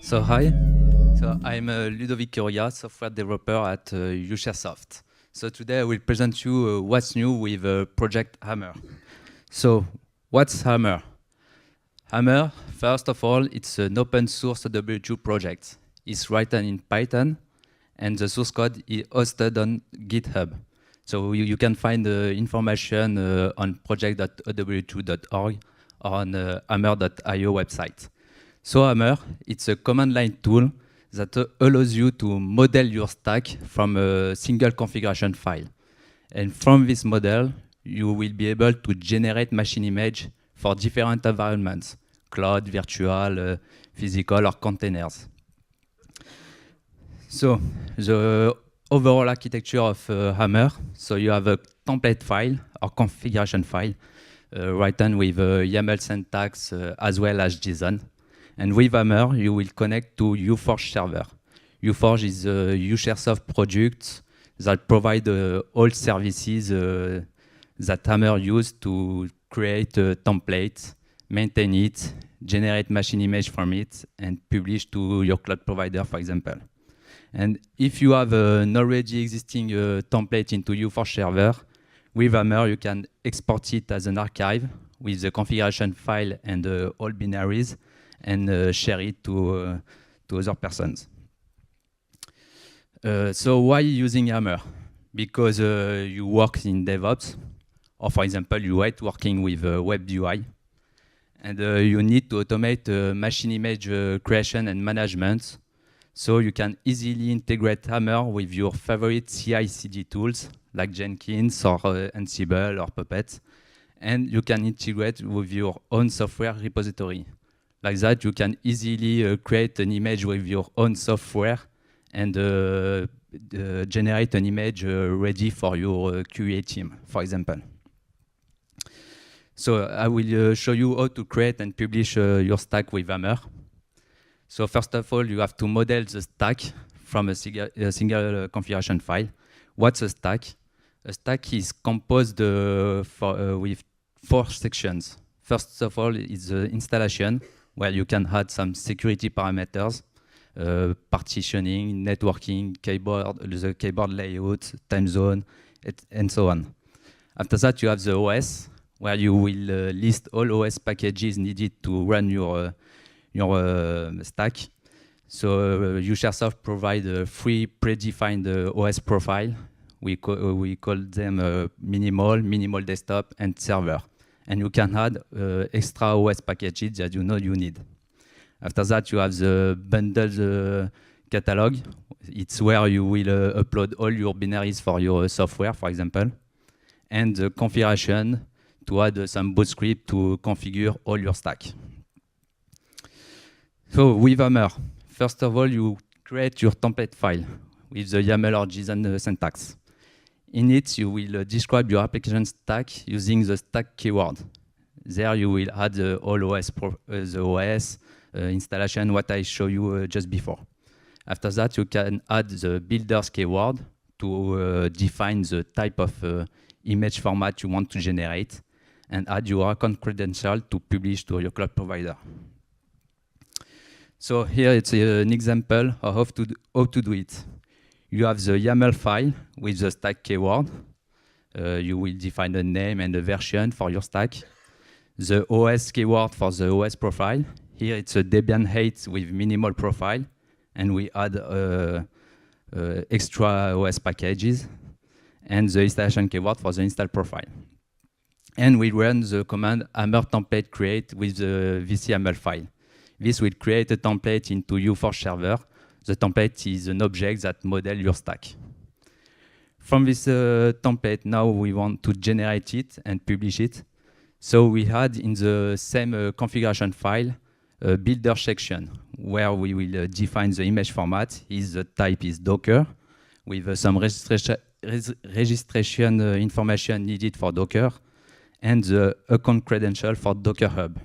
So hi, I'm Ludovic Quiroga, software developer at UShareSoft. So today I will present you what's new with Project Hammer. So what's Hammer? Hammer, first of all, it's an open source W2 project. It's written in Python and the source code is hosted on GitHub. So you can find information on project.ow2.org or on hammer.io website. So Hammer, it's a command line tool that allows you to model your stack from a single configuration file. And from this model, you will be able to generate machine image for different environments, cloud, virtual, physical, or containers. So the overall architecture of Hammer, so you have a template file or configuration file written with YAML syntax as well as JSON. And with Hammer, you will connect to UForge server. UForge is a UShareSoft product that provide all services that Hammer use to create a template, maintain it, generate machine image from it, and publish to your cloud provider, for example. And if you have an already existing template into UForge server, with Hammer, you can export it as an archive with the configuration file and all binaries, and share it to other persons. So why using Hammer? Because you work in DevOps, or for example, you hate working with web UI, and you need to automate machine image creation and management, so you can easily integrate Hammer with your favorite CI/CD tools like Jenkins or Ansible or Puppet, and you can integrate with your own software repository. Like that, you can easily create an image with your own software and generate an image ready for your QA team, for example. So I will show you how to create and publish your stack with Hammer. So first of all, you have to model the stack from a single configuration file. What's a stack? A stack is composed with 4 sections. First of all, is the installation, where you can add some security parameters, partitioning, networking, the keyboard layout, time zone, and so on. After that, you have the OS, where you will list all OS packages needed to run your stack. So UShareSoft provide a free predefined OS profile. We call them minimal desktop, and server. And you can add extra OS packages that you know you need. After that, you have the bundled catalog. It's where you will upload all your binaries for your software, for example, and the configuration to add some boot script to configure all your stack. So with Hammer, first of all, you create your template file with the YAML or JSON syntax. In it, you will describe your application stack using the stack keyword. There you will add the OS installation, what I showed you just before. After that, you can add the builders keyword to define the type of image format you want to generate, and add your account credential to publish to your cloud provider. So here it's an example of how to do it. You have the YAML file with the stack keyword. You will define a name and a version for your stack. The OS keyword for the OS profile. Here it's a Debian 8 with minimal profile, and we add extra OS packages. And the installation keyword for the install profile. And we run the command hammer template create with the VC-YAML file. This will create a template into UForge server. The template is an object that models your stack. From this template, now we want to generate it and publish it. So we had in the same configuration file a builder section where we will define the image format. The type is Docker with some registration information needed for Docker and the account credential for Docker Hub.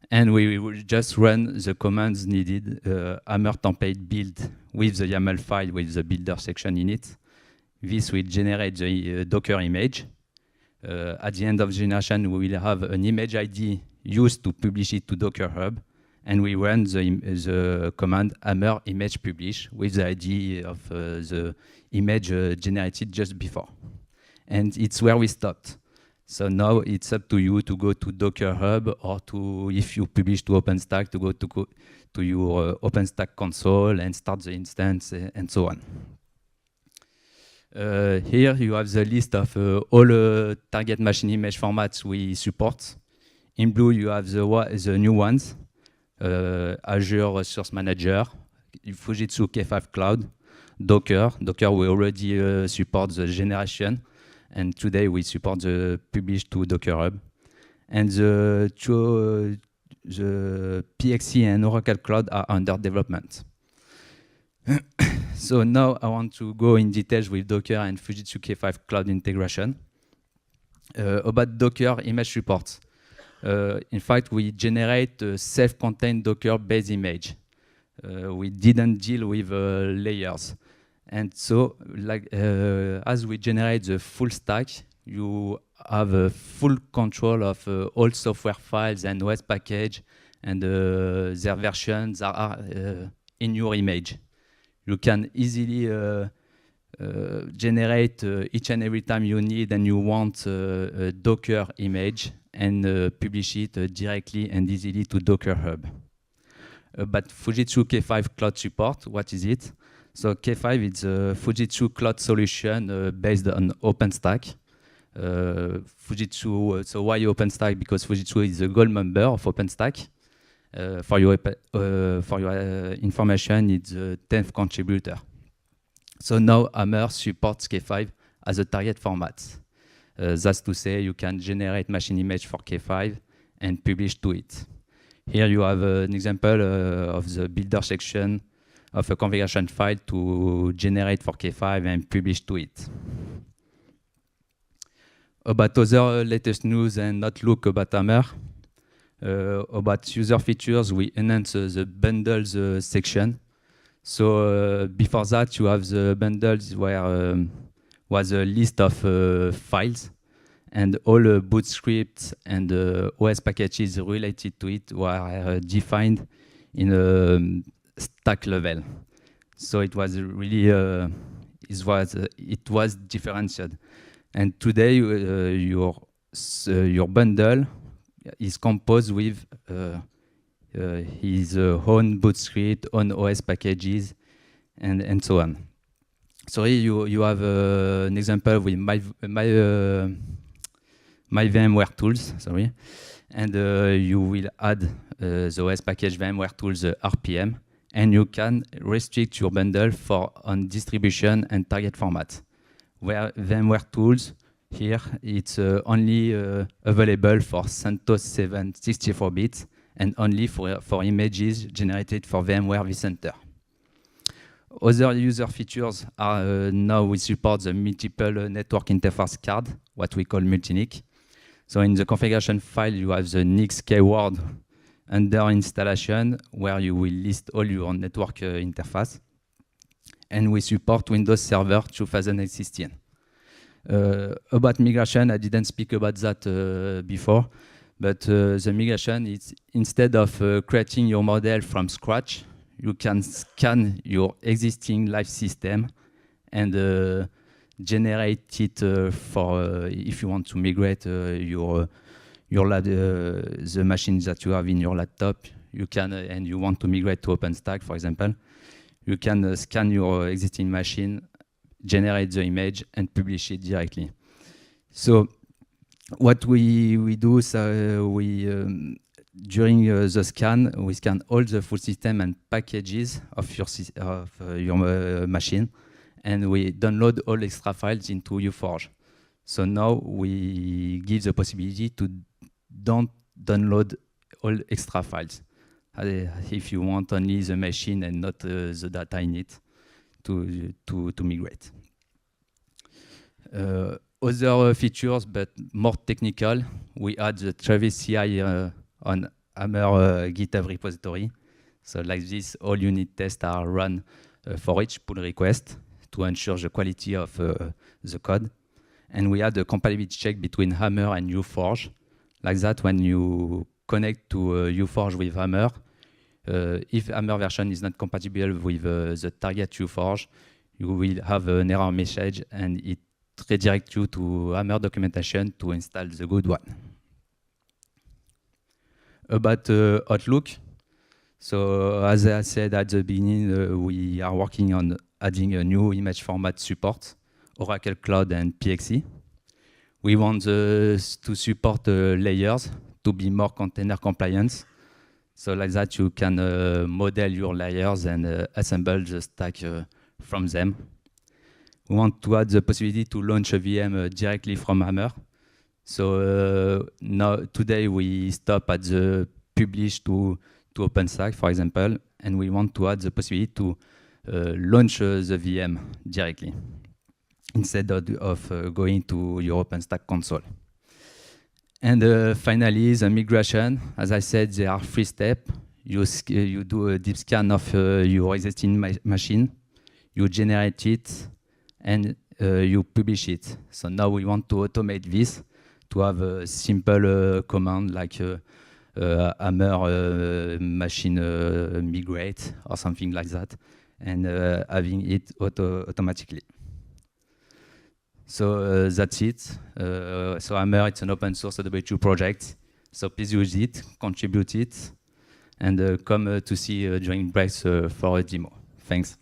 And we will just run the commands needed, hammer template build with the YAML file with the builder section in it. This will generate the Docker image. At the end of generation, we will have an image ID used to publish it to Docker Hub. and we run the command hammer image publish with the ID of the image generated just before. And it's where we stopped. So now it's up to you to go to Docker Hub, or to, if you publish to OpenStack, to go to your OpenStack console and start the instance and so on. Here you have the list of all target machine image formats we support. In blue you have the new ones, Azure Resource Manager, Fujitsu K5 Cloud, Docker. Docker we already support the generation, and today we support the publish to Docker Hub. And the PXE and Oracle Cloud are under development. So now I want to go in details with Docker and Fujitsu K5 Cloud integration. About Docker image reports. In fact, we generate a self-contained Docker-based image. We didn't deal with layers. And so, like, as we generate the full stack, you have full control of all software files and OS package, and their versions are in your image. You can easily generate each and every time you need and you want a Docker image, and publish it directly and easily to Docker Hub. But Fujitsu K5 Cloud support, what is it? So K5 is a Fujitsu Cloud solution based on OpenStack. Fujitsu, so why OpenStack? Because Fujitsu is a gold member of OpenStack. For your information, it's the 10th contributor. So now Hammer supports K5 as a target format. That's to say you can generate machine image for K5 and publish to it. Here you have an example of the builder section of a configuration file to generate for K5 and publish to it. About other latest news and outlook about Hammer. About user features, we enhance the bundles section. So before that, you have the bundles where was a list of files, and all boot scripts and OS packages related to it were defined in a stack level. So it was really it was differentiated. And today your bundle is composed with his own boot script, own OS packages, and so on. So here you have an example with my VMware tools, sorry, and you will add the OS package VMware tools RPM, and you can restrict your bundle for on distribution and target format. Where VMware tools, here it's only available for CentOS 7 64 bits and only for images generated for VMware vCenter. Other user features are now we support the multiple network interface card, what we call multi-NIC. So in the configuration file, you have the NICs keyword under installation, where you will list all your network interface. And we support Windows Server 2016. About migration, I didn't speak about that before, but the migration is, instead of creating your model from scratch, you can scan your existing live system and generate it for if you want to migrate the machines that you have in your laptop. You can, and you want to migrate to OpenStack, for example, you can scan your existing machine, generate the image, and publish it directly. So what we do is during the scan, we scan all the full system and packages of your machine, and we download all extra files into UForge. So now we give the possibility to don't download all extra files. If you want only the machine and not the data in it to migrate. Other features, but more technical, we add the Travis CI on Hammer GitHub repository. So like this, all unit tests are run for each pull request to ensure the quality of the code. And we add a compatibility check between Hammer and UForge. Like that, when you connect to UForge with Hammer, if Hammer version is not compatible with the target you forge, you will have an error message and it redirects you to Hammer documentation to install the good one. About Outlook, so as I said at the beginning, we are working on adding a new image format support, Oracle Cloud and PXE. We want to support layers to be more container compliant. So like that, you can model your layers and assemble the stack from them. We want to add the possibility to launch a VM directly from Hammer. So now today we stop at the publish to OpenStack, for example, and we want to add the possibility to launch the VM directly instead of going to your OpenStack console. And finally, the migration. As I said, there are 3 steps. You do a deep scan of your existing machine, you generate it, and you publish it. So now we want to automate this to have a simple command like Hammer machine migrate or something like that, and having it automatically. So that's it. So Hammer, it's an open source W2 project. So please use it, contribute it, and come to see during breaks for a demo. Thanks.